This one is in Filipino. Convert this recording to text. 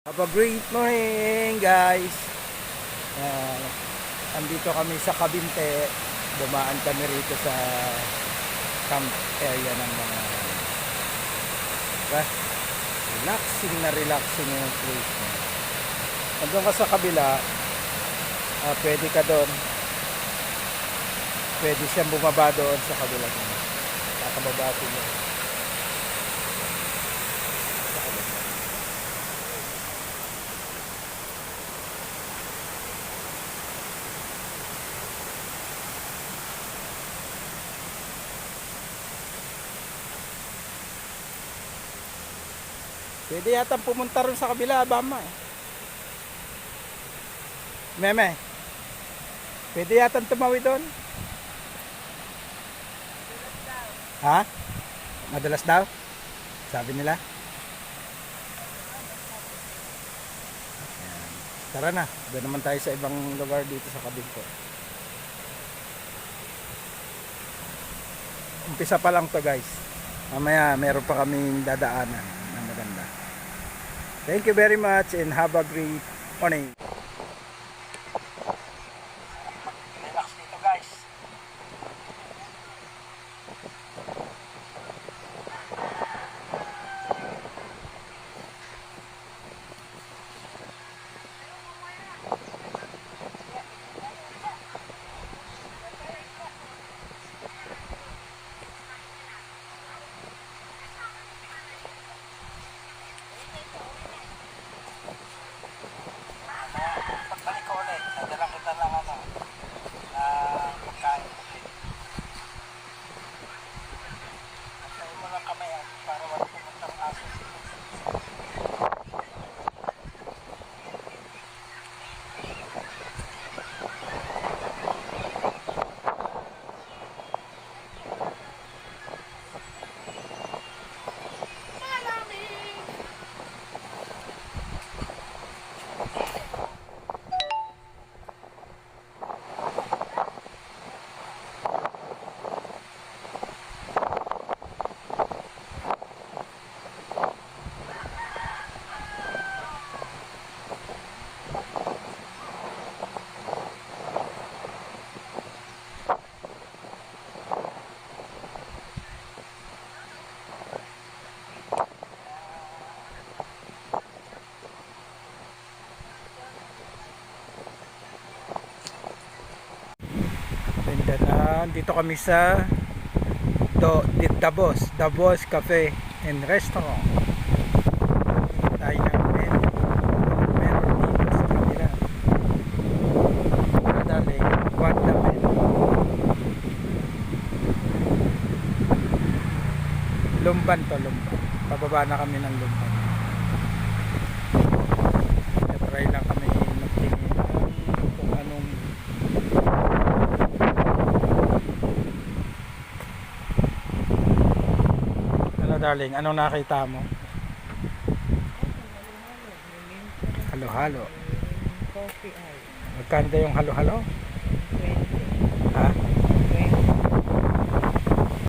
Have a great morning, guys. Andito kami sa Cavite. Dumaan kami rito sa camp area ng mga relaxing yung place. Nandun ka sa kabila, pwede ka doon. Pwede siyang bumaba doon sa kabila. Kakababa niya. Pwede yata pumunta rin sa kabila, Bama eh. Meme, pwede yata tumawid doon. Ha? Madalas daw? Sabi nila. Ayan. Tara na, doon naman tayo sa ibang lugar dito sa Cavite. Umpisa pa lang to, guys. Mamaya meron pa kaming dadaanan na maganda. Thank you very much and have a great morning. Relax dito, guys. Pagbalik ko ulit, nadala kita lang na pagkain. Magsahin mo lang kamay para wala pumuntang aso. Dito kami sa The Boss Cafe and Restaurant. Tayo ng meron dito sa kanila. Madali, what the menu. Lumban. Pababa na kami ng Lumban. Try lang kami magtingin kung anong darling, anong nakita mo? Halo-halo. Coffee ay. Magkano yung halo-halo? 20. Ha?